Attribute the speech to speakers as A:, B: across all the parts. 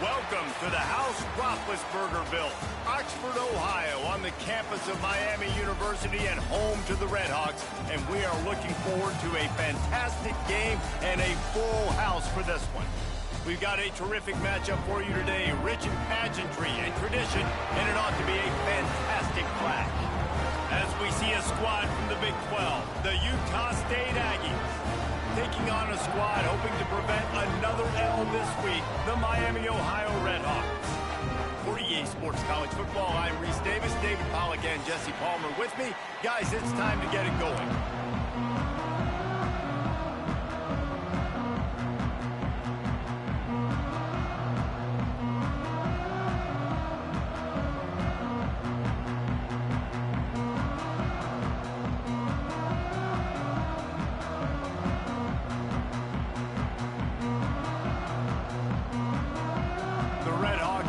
A: Welcome to the house Roethlisberger built, Oxford, Ohio, on the campus of Miami University and home to the Redhawks. And we are looking forward to a fantastic game and a full house for this one. We've got a terrific matchup for you today, rich in pageantry and tradition, and it ought to be a fantastic clash. As we see a squad from the Big 12, the Utah State Aggies, taking on a squad hoping to prevent another L this week, the Miami, Ohio Redhawks. For EA Sports College Football, I'm Reese Davis, David Pollack, and Jesse Palmer with me. Guys, it's time to get it going.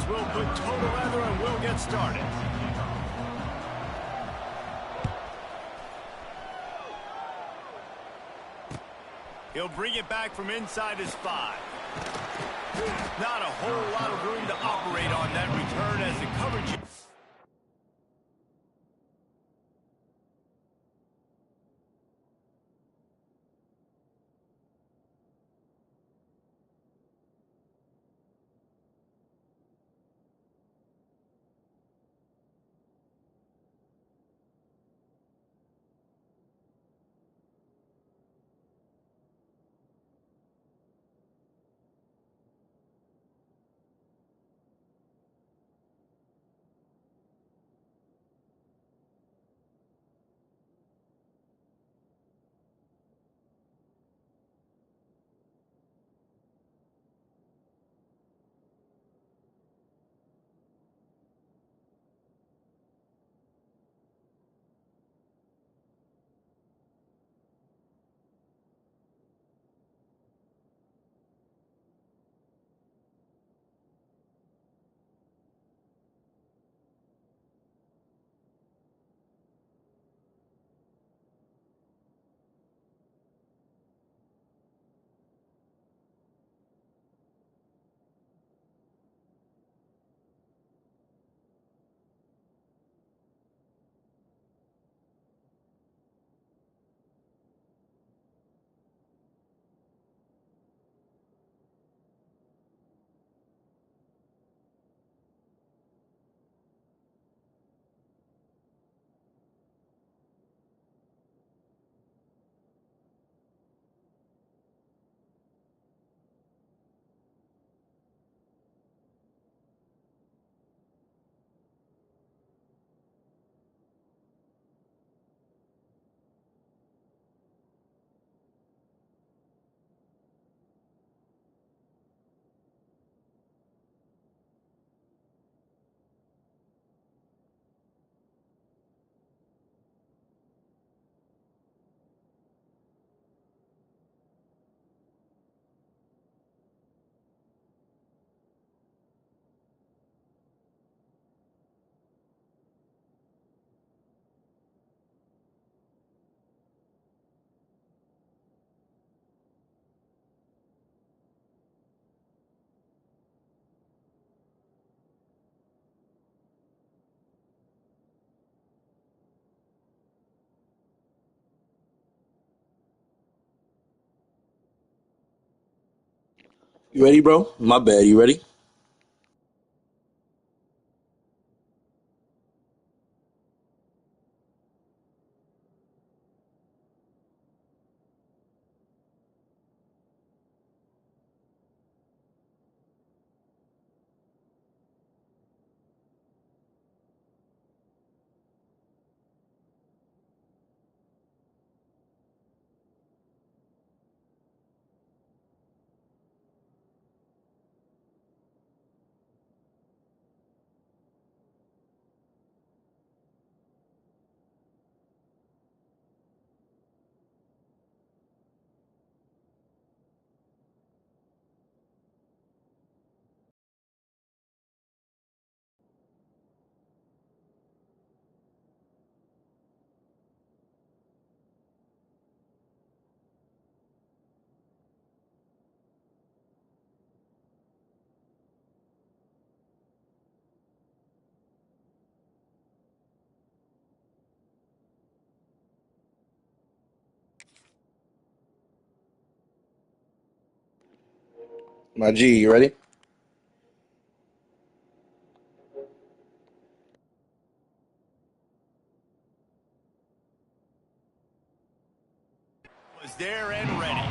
A: We'll put total leather and we'll get started. He'll bring it back from inside his 5. Not a whole lot of room to operate on that return as the coverage.
B: You ready, bro? My bad. You ready? My G, you ready?
A: Was there and ready.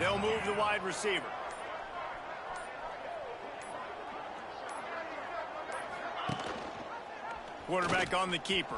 A: They'll move the wide receiver. Quarterback on the keeper.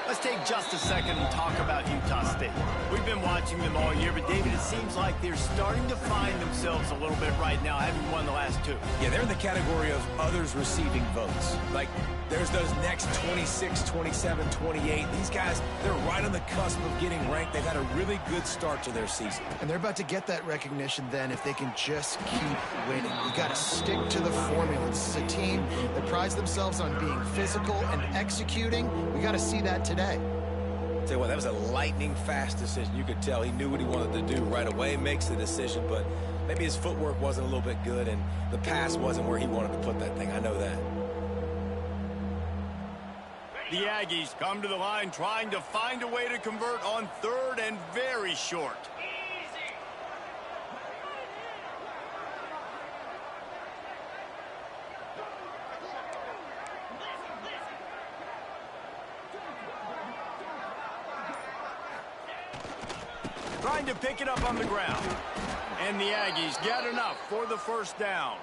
A: Let's take just a second and talk about Utah State. We've been watching them all year, but David, it seems like they're starting to find themselves a little bit right now, having won the last two.
C: Yeah, they're in the category of others receiving votes. Like, there's those next 26, 27, 28. These guys, they're right on the cusp of getting ranked. They've had a really good start to their season.
D: And they're about to get that recognition then if they can just keep winning. You got to stick to the formula. This is a team that prides themselves on being physical and executing. We got to see that today.
C: Tell you what, that was a lightning-fast decision. You could tell he knew what he wanted to do right away, makes the decision, but maybe his footwork wasn't a little bit good, and the pass wasn't where he wanted to put that thing. I know that.
A: The Aggies come to the line trying to find a way to convert on third and very short. Trying to pick it up on the ground. And the Aggies get enough for the first down.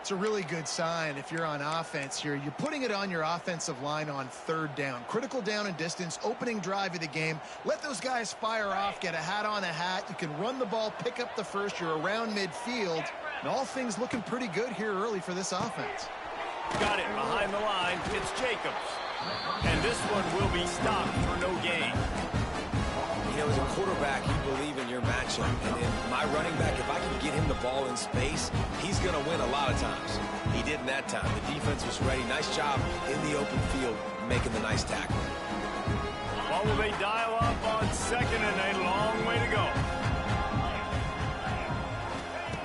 D: It's a really good sign if you're on offense here. You're putting it on your offensive line on third down. Critical down and distance, opening drive of the game. Let those guys fire off, get a hat on a hat. You can run the ball, pick up the first. You're around midfield. And all things looking pretty good here early for this offense.
A: Got it behind the line. It's Jacobs. And this one will be stopped for no gain.
C: You know, as a quarterback, you believe in your matchup. And in my running back, if I can get him the ball in space, he's going to win a lot of times. He did in that time. The defense was ready. Nice job in the open field making the nice tackle.
A: What will they dial up on second and a long way to go?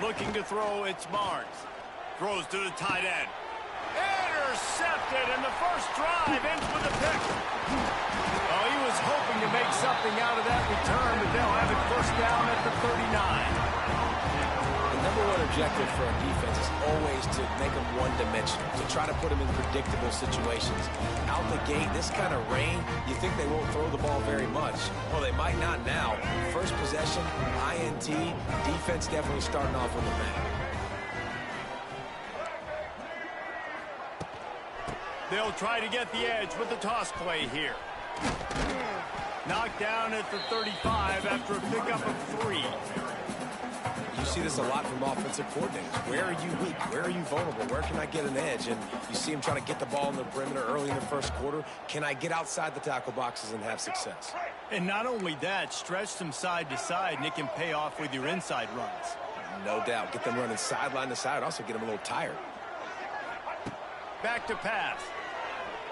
A: Looking to throw, it's Barnes. Throws to the tight end. Intercepted, and the first drive ends with a pick. Oh, he was hoping to make something out of that return, but they'll have it first down at the 39.
C: The number one objective for a defense is always to make them one-dimensional, to try to put them in predictable situations. Out the gate, this kind of rain, you think they won't throw the ball very much. Well, they might not now. First possession, INT, defense definitely starting off with a bang.
A: They'll try to get the edge with the toss play here. Knocked down at the 35 after a pickup of 3.
C: You see this a lot from offensive coordinators. Where are you weak? Where are you vulnerable? Where can I get an edge? And you see them trying to get the ball in the perimeter early in the first quarter. Can I get outside the tackle boxes and have success?
A: And not only that, stretch them side to side, and it can pay off with your inside runs.
C: No doubt. Get them running sideline to side. Also get them a little tired.
A: Back to pass.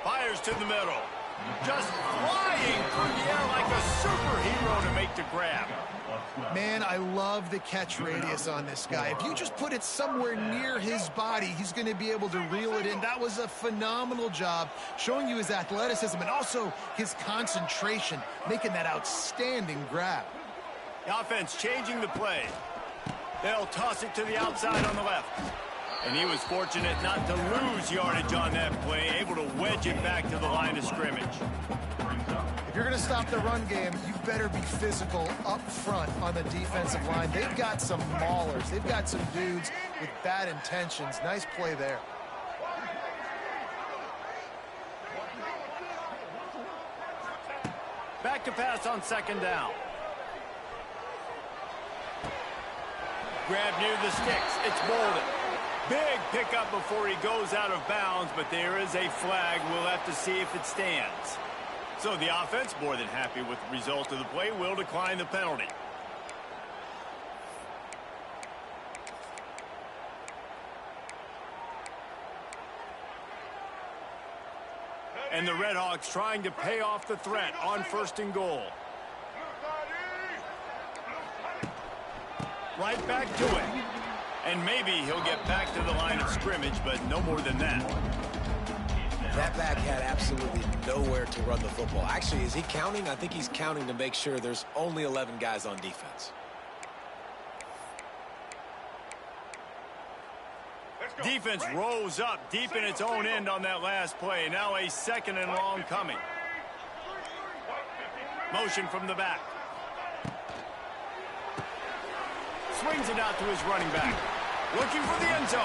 A: Fires to the middle. Just flying through the air like a superhero to make the grab.
D: Man, I love the catch radius on this guy. If you just put it somewhere near his body, he's going to be able to reel it in. That was a phenomenal job, showing you his athleticism and also his concentration, making that outstanding grab.
A: The offense changing the play. They'll toss it to the outside on the left. And he was fortunate not to lose yardage on that play, able to wedge it back to the line of scrimmage.
D: If you're going to stop the run game, you better be physical up front on the defensive line. They've got some maulers. They've got some dudes with bad intentions. Nice play there.
A: Back to pass on second down. Grab near the sticks. It's Bolden. Big pickup before he goes out of bounds, but there is a flag. We'll have to see if it stands. So the offense, more than happy with the result of the play, will decline the penalty. And the Redhawks trying to pay off the threat on first and goal. Right back to it. And maybe he'll get back to the line of scrimmage, but no more than that.
C: That back had absolutely nowhere to run the football. Actually, is he counting? I think he's counting to make sure there's only 11 guys on defense.
A: Defense rose up deep in its own end on that last play. Now a second and long coming. Motion from the back. Swings it out to his running back. Looking for the end zone.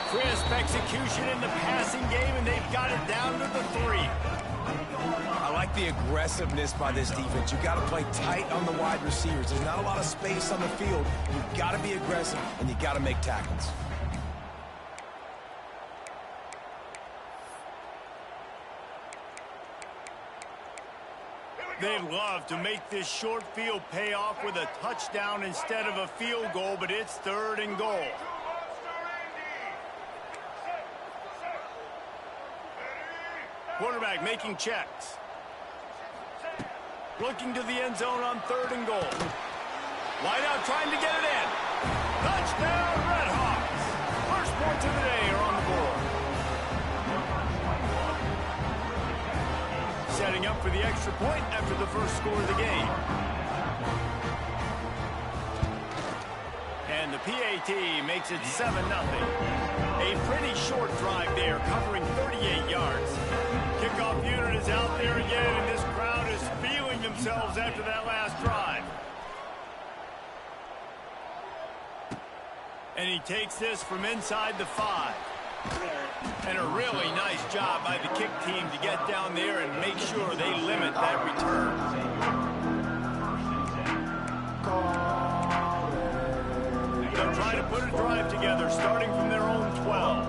A: Crisp execution in the passing game, and they've got it down to the 3.
C: I like the aggressiveness by this defense. You've got to play tight on the wide receivers. There's not a lot of space on the field. You've got to be aggressive, and you've got to make tackles.
A: They'd love to make this short field pay off with a touchdown instead of a field goal, but it's 3rd and goal. Quarterback making checks. Looking to the end zone on 3rd and goal. Wide out trying to get it in. Touchdown, Redhawks. First points of the day are on the board. Setting up for the extra point after the first score of the game. And the PAT makes it 7-0. A pretty short drive there, covering 38 yards. Kickoff unit is out there again, and this crowd is feeling themselves after that last drive. And he takes this from inside the 5. And a really nice job by the kick team to get down there and make sure they limit that return. They'll try to put a drive together starting from their own 12.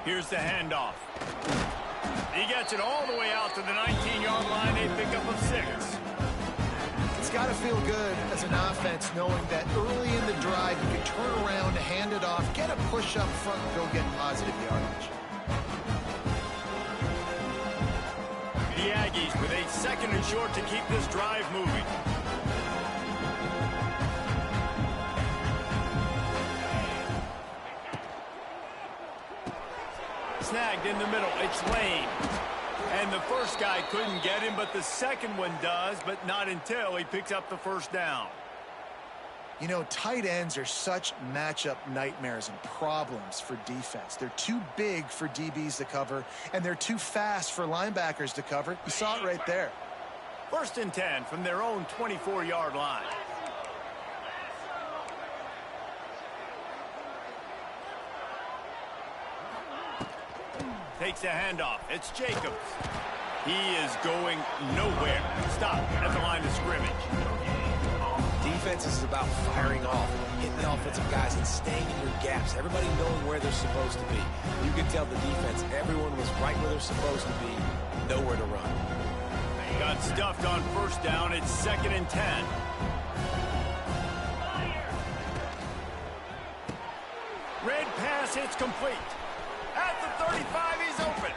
A: Here's the handoff. He gets it all the way out to the 19-yard line, a pickup of 6.
D: It's got to feel good as an offense knowing that early in the drive you can turn around, hand it off, get a push up front, and go get positive yardage.
A: The Aggies with a 2nd and short to keep this drive moving. Snagged in the middle. It's Lane. And the first guy couldn't get him, but the second one does, but not until he picks up the first down.
D: You know, tight ends are such matchup nightmares and problems for defense. They're too big for DBs to cover, and they're too fast for linebackers to cover. You saw it right there.
A: 1st and 10 from their own 24-yard line. Takes the handoff. It's Jacobs. He is going nowhere. Stop at the line of scrimmage.
C: Defense is about firing off, hitting the offensive guys, and staying in your gaps. Everybody knowing where they're supposed to be. You can tell the defense, everyone was right where they're supposed to be, nowhere to run.
A: Got stuffed on 1st down. It's 2nd and 10. Red pass hits complete. At the 35, he's open.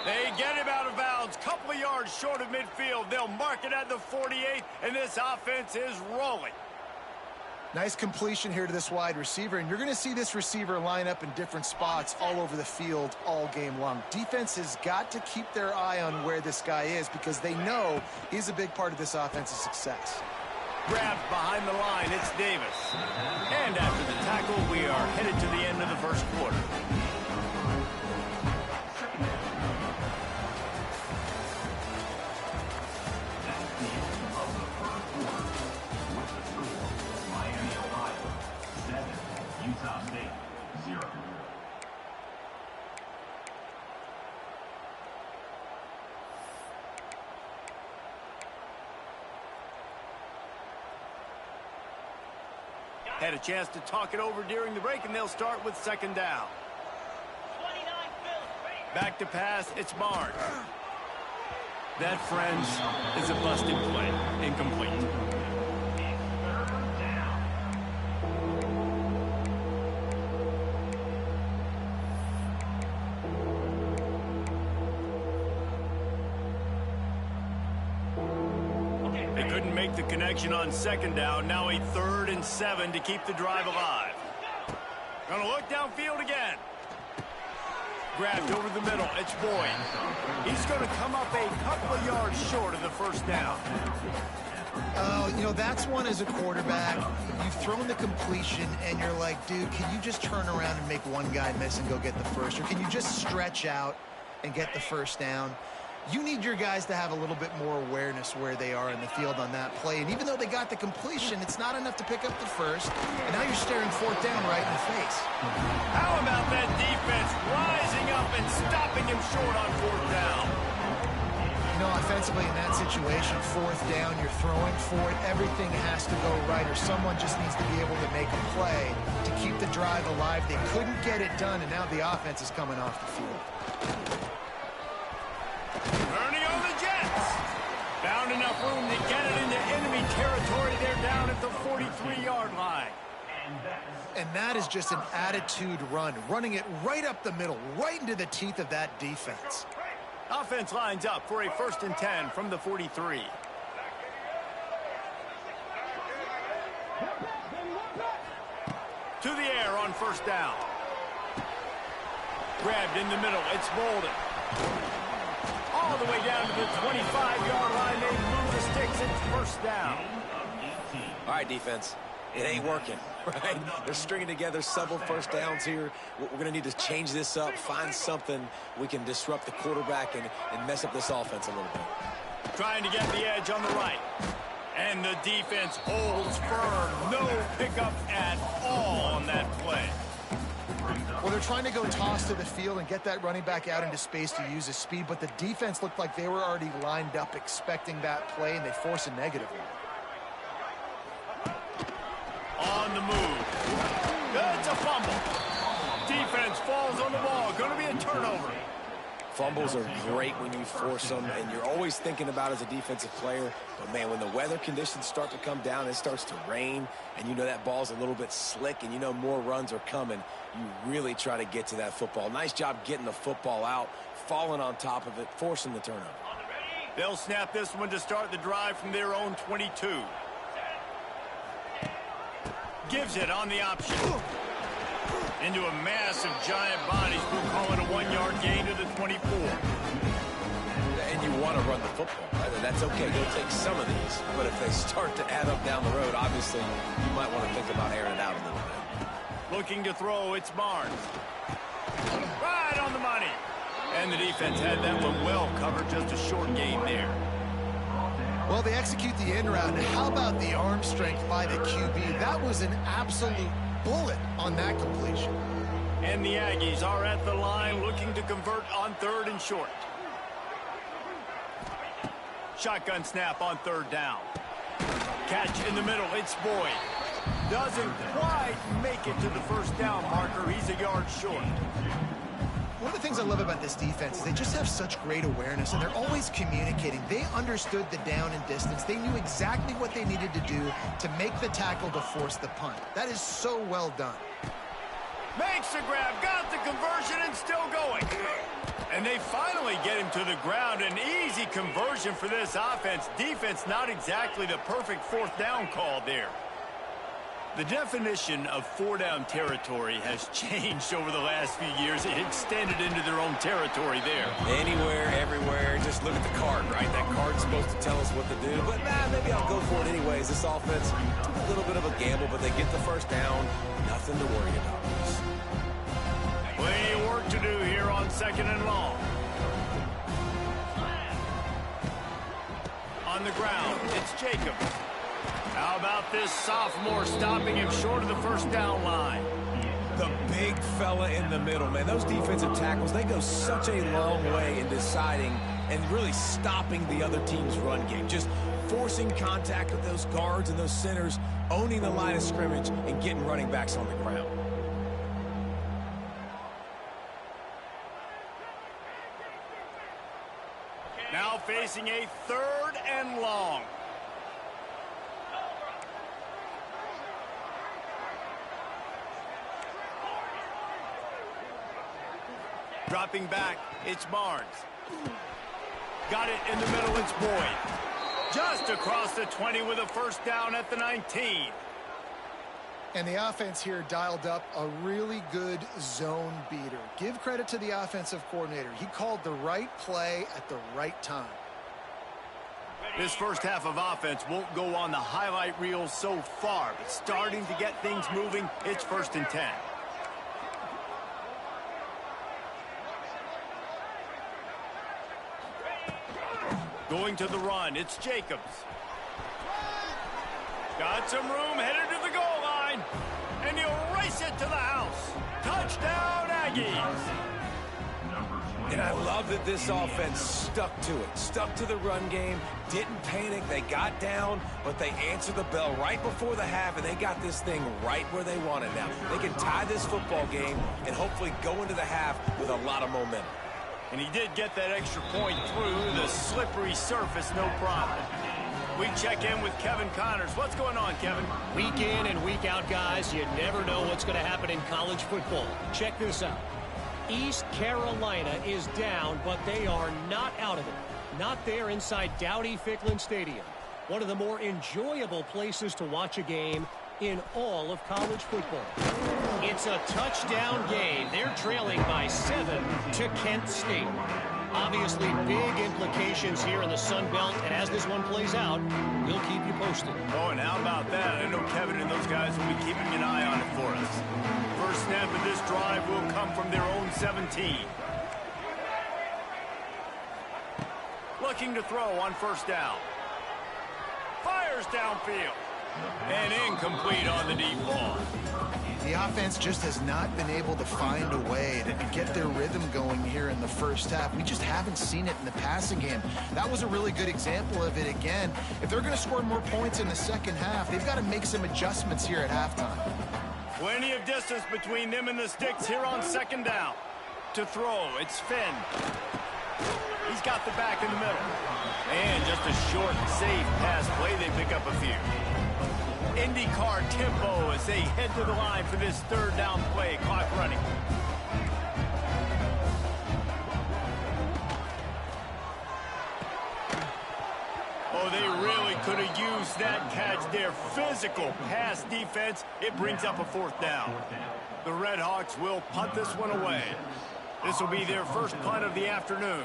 A: They get him out of bounds. Couple of yards short of midfield. They'll mark it at the 48, and this offense is rolling.
D: Nice completion here to this wide receiver, and you're going to see this receiver line up in different spots all over the field all game long. Defense has got to keep their eye on where this guy is because they know he's a big part of this offense's success.
A: Grabbed behind the line, it's Davis. And after the tackle, we are headed to the end of the first quarter. Had a chance to talk it over during the break, and they'll start with 2nd down. Back to pass, it's Barnes. That, friends, is a busted play. Incomplete. Couldn't make the connection on second down. Now a 3rd and 7 to keep the drive alive. Gonna look downfield again. Grabbed over the middle. It's Boyd. He's going to come up a couple of yards short of the first down.
D: You know, that's one as a quarterback. You've thrown the completion, and you're like, dude, can you just turn around and make one guy miss and go get the first? Or can you just stretch out and get the first down? You need your guys to have a little bit more awareness where they are in the field on that play. And even though they got the completion, it's not enough to pick up the first. And now you're staring 4th down right in the face.
A: How about that defense rising up and stopping him short on 4th down?
D: You know, offensively in that situation, 4th down, you're throwing for it. Everything has to go right, or someone just needs to be able to make a play to keep the drive alive. They couldn't get it done, and now the offense is coming off the field.
A: Turning on the Jets. Found enough room to get it into enemy territory. They're down at the 43-yard line.
D: And that is just an attitude run, running it right up the middle, right into the teeth of that defense.
A: Offense lines up for a 1st and 10 from the 43. To the air on 1st down. Grabbed in the middle. It's Bolden. All the way down to the 25-yard line. They move the sticks. It's 1st down.
C: All right, defense. It ain't working, right? They're stringing together several first downs here. We're going to need to change this up, find something we can disrupt the quarterback and mess up this offense a little bit.
A: Trying to get the edge on the right. And the defense holds firm. No pickup at all on that play.
D: Well, they're trying to go toss to the field and get that running back out into space to use his speed, but the defense looked like they were already lined up expecting that play, and they force a negative one.
A: On the move. It's a fumble. Defense falls on the ball. Going to be a turnover.
C: Fumbles are great when you force them, and you're always thinking about as a defensive player. But, man, when the weather conditions start to come down, it starts to rain, and you know that ball's a little bit slick, and you know more runs are coming, you really try to get to that football. Nice job getting the football out, falling on top of it, forcing the turnover.
A: They'll snap this one to start the drive from their own 22. Gives it on the option. Into a massive giant body. We'll call it a 1-yard gain to the 24.
C: And you want to run the football, right? And that's okay. You'll take some of these. But if they start to add up down the road, obviously, you might want to think about airing it out a little bit.
A: Looking to throw, it's Barnes. Right on the money. And the defense had that one well covered. Just a short gain there.
D: Well, they execute the end route. And how about the arm strength by the QB? That was an absolute bullet on that completion.
A: And the Aggies are at the line looking to convert on 3rd and short. Shotgun snap on 3rd down. Catch in the middle. It's Boyd. Doesn't quite make it to the first down marker. He's a yard short.
D: One of the things I love about this defense is they just have such great awareness, and they're always communicating. They understood the down and distance. They knew exactly what they needed to do to make the tackle to force the punt. That is so well done.
A: Makes the grab, got the conversion, and still going. And they finally get him to the ground. An easy conversion for this offense. Defense, not exactly the perfect 4th down call there. The definition of 4-down territory has changed over the last few years. It extended into their own territory there.
C: Anywhere, everywhere, just look at the card, right? That card's supposed to tell us what to do. But, maybe I'll go for it anyways. This offense took a little bit of a gamble, but they get the first down. Nothing to worry about.
A: Plenty of work to do here on 2nd and long. On the ground, it's Jacobs. How about this sophomore stopping him short of the first down line?
C: The big fella in the middle, man. Those defensive tackles, they go such a long way in deciding and really stopping the other team's run game. Just forcing contact with those guards and those centers, owning the line of scrimmage, and getting running backs on the ground.
A: Now facing a 3rd and long. Dropping back, it's Barnes. Got it in the middle, it's Boyd. Just across the 20 with a first down at the 19.
D: And the offense here dialed up a really good zone beater. Give credit to the offensive coordinator. He called the right play at the right time.
A: This first half of offense won't go on the highlight reel so far, but starting to get things moving, it's 1st and 10. Going to the run, it's Jacobs. Got some room, headed to the goal line. And he'll race it to the house. Touchdown, Aggies.
C: And I love that this offense stuck to it. Stuck to the run game. Didn't panic. They got down, but they answered the bell right before the half, and they got this thing right where they want it now. They can tie this football game and hopefully go into the half with a lot of momentum.
A: And he did get that extra point through the slippery surface, no problem. We check in with Kevin Connors. What's going on, Kevin?
E: Week in and week out, guys, you never know what's going to happen in college football. Check this out. East Carolina is down, but they are not out of it. Not there inside Dowdy-Ficklin Stadium. One of the more enjoyable places to watch a game in all of college football. It's a touchdown game. They're trailing by 7 to Kent State. Obviously, big implications here in the Sun Belt, and as this one plays out, we'll keep you posted.
A: Oh, and how about that? I know Kevin and those guys will be keeping an eye on it for us. First snap of this drive will come from their own 17. Looking to throw on first down. Fires downfield. And incomplete on the deep ball.
D: The offense just has not been able to find a way to get their rhythm going here in the first half. We just haven't seen it in the passing game. That was a really good example of it again. If they're going to score more points in the second half, they've got to make some adjustments here at halftime.
A: Plenty of distance between them and the sticks here on second down. To throw, it's Finn. He's got the back in the middle. And just a short, safe pass play. They pick up a few. IndyCar tempo as they head to the line for this third down play. Clock running. Oh, they really could have used that catch there. Physical pass defense. It brings up a fourth down. The Red Hawks will punt this one away. This will be their first punt of the afternoon.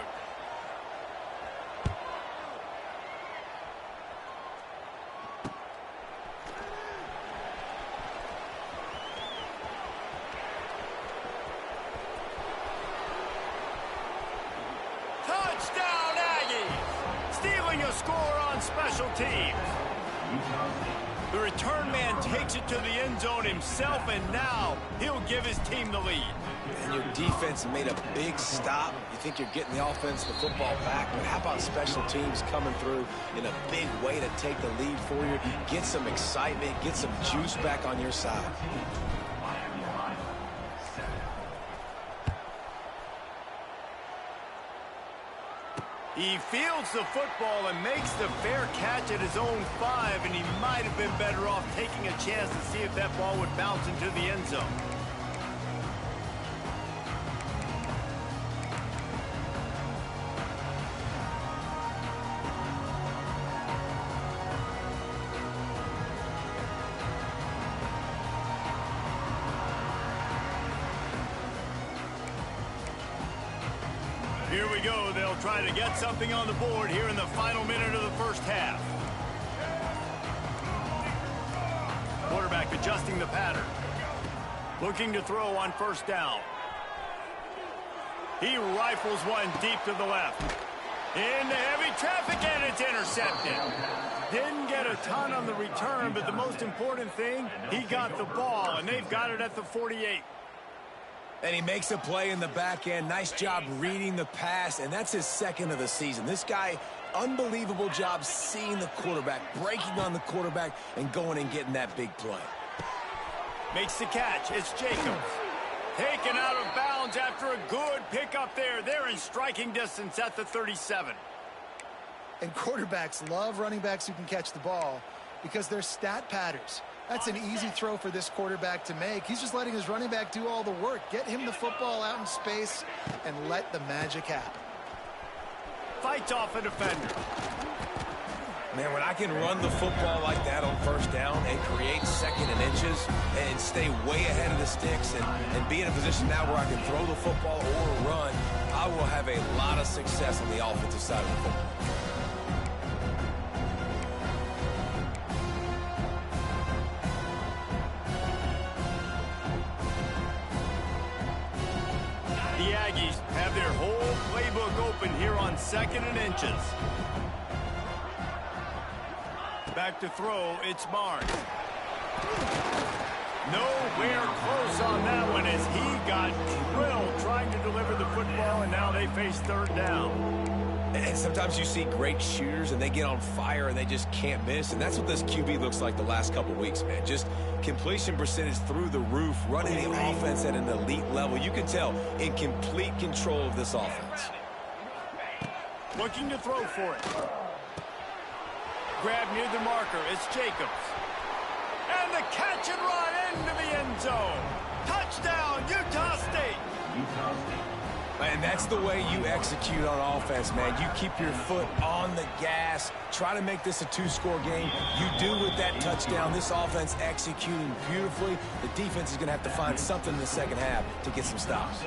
A: Touchdown, Aggies! Stealing a score on special teams. The return man takes it to the end zone himself, and now he'll give his team the lead.
C: And your defense made a big stop. You think you're getting the offense, the football back, but how about special teams coming through in a big way to take the lead for you, get some excitement, get some juice back on your side.
A: He fields the football and makes the fair catch at his own 5, and he might have been better off taking a chance to see if that ball would bounce into the end zone. Here we go. They'll try to get something on the board here in the final minute of the first half. Quarterback adjusting the pattern. Looking to throw on first down. He rifles one deep to the left. Into heavy traffic, and it's intercepted. Didn't get a ton on the return, but the most important thing, he got the ball, and they've got it at the 48.
C: And he makes a play in the back end. Nice job reading the pass, and that's his second of the season. This guy, unbelievable job seeing the quarterback, breaking on the quarterback, and going and getting that big play.
A: Makes the catch. It's Jacobs. Taken out of bounds after a good pickup there. They're in striking distance at the 37.
D: And quarterbacks love running backs who can catch the ball because they're stat patters. That's an easy throw for this quarterback to make. He's just letting his running back do all the work. Get him the football out in space and let the magic happen.
A: Fights off a defender.
C: Man, when I can run the football like that on first down and create second and inches and stay way ahead of the sticks and be in a position now where I can throw the football or run, I will have a lot of success on the offensive side of the football.
A: The Aggies have their whole playbook open here on second and inches. Back to throw, it's Barnes. Nowhere close on that one as he got drilled trying to deliver the football, and now they face third down.
C: And sometimes you see great shooters and they get on fire and they just can't miss, and that's what this QB looks like the last couple weeks, man. Just completion percentage through the roof, running the offense at an elite level. You can tell in complete control of this offense.
A: Looking to throw for it. Grab near the marker, it's Jacobs. And the catch and run into the end zone. Touchdown, Utah State.
C: And that's the way you execute on offense, man. You keep your foot on the gas. Try to make this a two-score game. You do with that touchdown. This offense executing beautifully. The defense is going to have to find something in the second half to get some stops.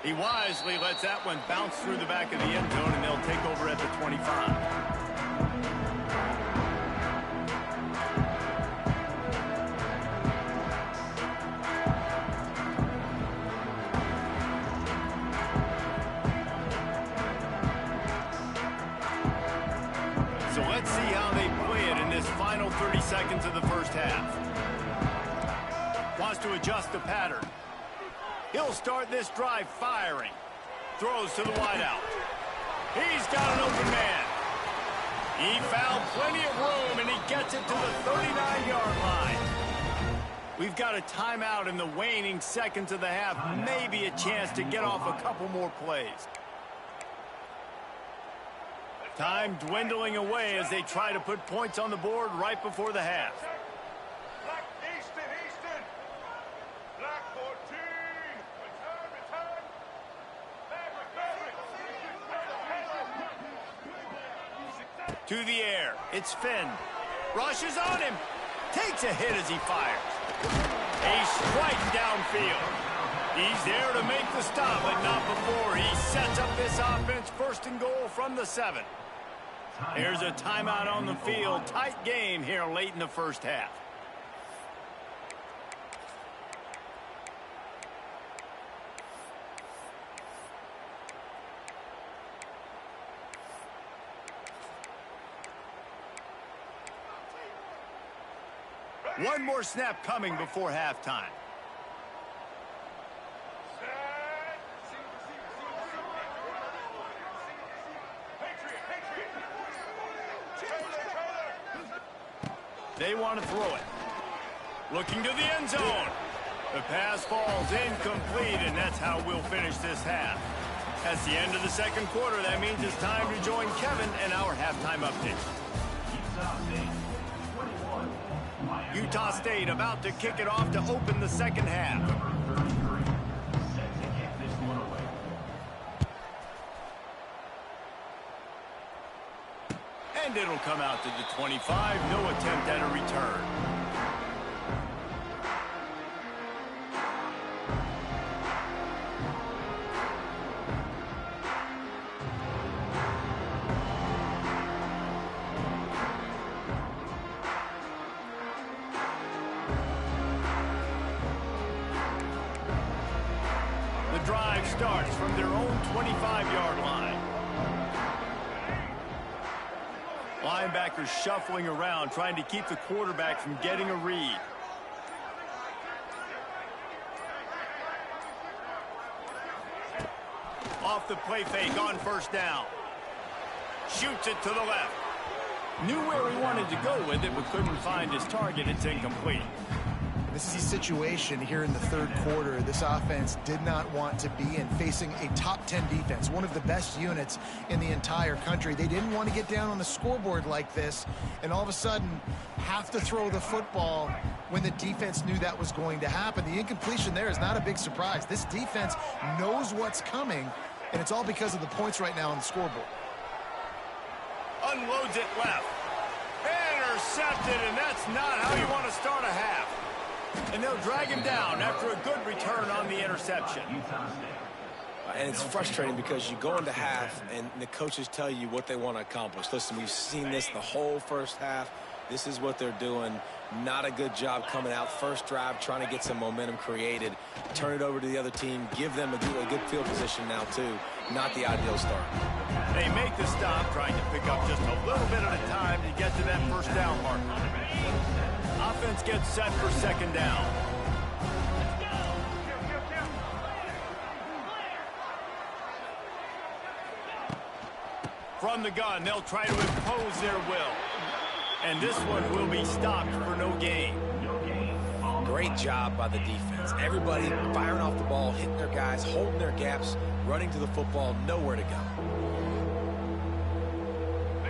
A: He wisely lets that one bounce through the back of the end zone, and they'll take over at the 25. So let's see how they play it in this final 30 seconds of the first half. Wants to adjust the pattern. He'll start this drive firing. Throws to the wideout. He's got an open man. He found plenty of room, and he gets it to the 39-yard line. We've got a timeout in the waning seconds of the half. Maybe a chance to get off a couple more plays. Time dwindling away as they try to put points on the board right before the half. To the air. It's Finn. Rushes on him. Takes a hit as he fires. A strike downfield. He's there to make the stop, but not before. He sets up this offense first and goal from the 7. Here's a timeout on the field. Tight game here late in the first half. One more snap coming before halftime. They want to throw it. Looking to the end zone. The pass falls incomplete, and that's how we'll finish this half. That's the end of the second quarter. That means it's time to join Kevin and our halftime update. Utah State about to kick it off to open the second half. And it'll come out to the 25. No attempt at a return. Drive starts from their own 25-yard line. Linebackers shuffling around, trying to keep the quarterback from getting a read. Off the play fake on first down. Shoots it to the left. Knew where he wanted to go with it, but couldn't find his target. It's incomplete.
D: This is a situation here in the third quarter this offense did not want to be in, facing a top 10 defense, one of the best units in the entire country. They didn't want to get down on the scoreboard like this and all of a sudden have to throw the football when the defense knew that was going to happen. The incompletion there is not a big surprise. This defense knows what's coming, and it's all because of the points right now on the scoreboard.
A: Unloads it left. Intercepted, and that's not how you want to start a half. And they'll drag him down after a good return on the interception.
C: And it's frustrating because you go into half and the coaches tell you what they want to accomplish. Listen, we've seen this the whole first half. This is what they're doing. Not a good job coming out first drive, trying to get some momentum created. Turn it over to the other team. Give them a good field position now, too. Not the ideal start.
A: They make the stop, trying to pick up just a little bit at a time to get to that first down mark. Offense gets set for second down. From the gun, they'll try to impose their will. And this one will be stopped for no gain.
C: Great job by the defense. Everybody firing off the ball, hitting their guys, holding their gaps, running to the football, nowhere to go.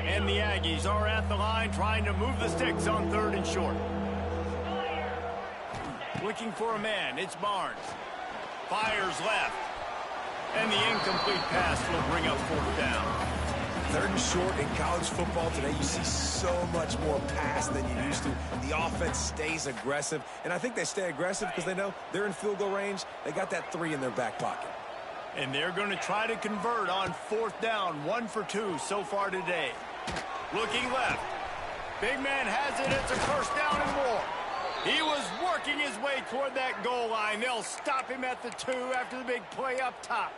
A: And the Aggies are at the line trying to move the sticks on third and short. Looking for a man, it's Barnes. Fires left. And the incomplete pass will bring up fourth down.
C: Third and short in college football today, you see so much more pass than you used to. The offense stays aggressive, and I think they stay aggressive because they know they're in field goal range. They got that 3 in their back pocket.
A: And they're going to try to convert on fourth down, 1 for 2 so far today. Looking left. Big man has it. It's a first down and more. He was working his way toward that goal line. They'll stop him at the 2 after the big play up top.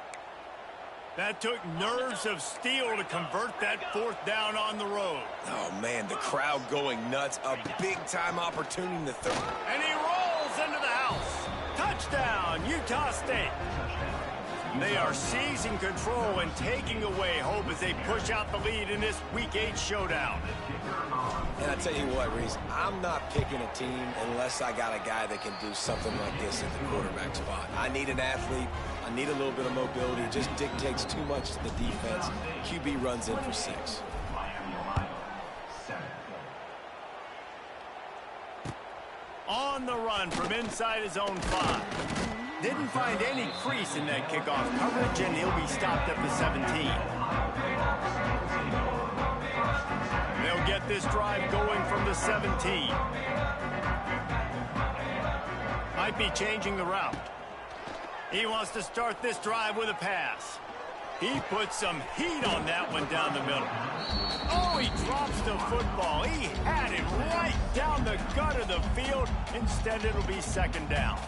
A: That took nerves of steel to convert that fourth down on the road.
C: Oh, man, the crowd going nuts. A big-time opportunity in the third.
A: And he rolls into the house. Touchdown, Utah State. They are seizing control and taking away hope as they push out the lead in this Week 8 showdown.
C: And I tell you what, Reese, I'm not picking a team unless I got a guy that can do something like this at the quarterback spot. I need an athlete. I need a little bit of mobility. It just dictates too much to the defense. QB runs in for 6.
A: On the run from inside his own 5. Didn't find any crease in that kickoff coverage, and he'll be stopped at the 17. They'll get this drive going from the 17. Might be changing the route. He wants to start this drive with a pass. He puts some heat on that one down the middle. Oh, he drops the football. He had it right down the gut of the field. Instead, it'll be second down.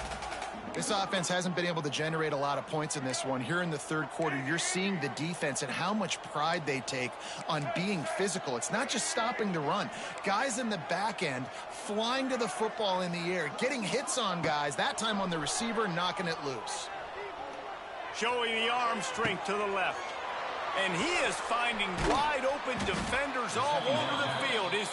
D: This offense hasn't been able to generate a lot of points in this one. Here in the third quarter, you're seeing the defense and how much pride they take on being physical. It's not just stopping the run. Guys in the back end flying to the football in the air, getting hits on guys, that time on the receiver, knocking it loose.
A: Showing the arm strength to the left. And he is finding wide open defenders all over the field. His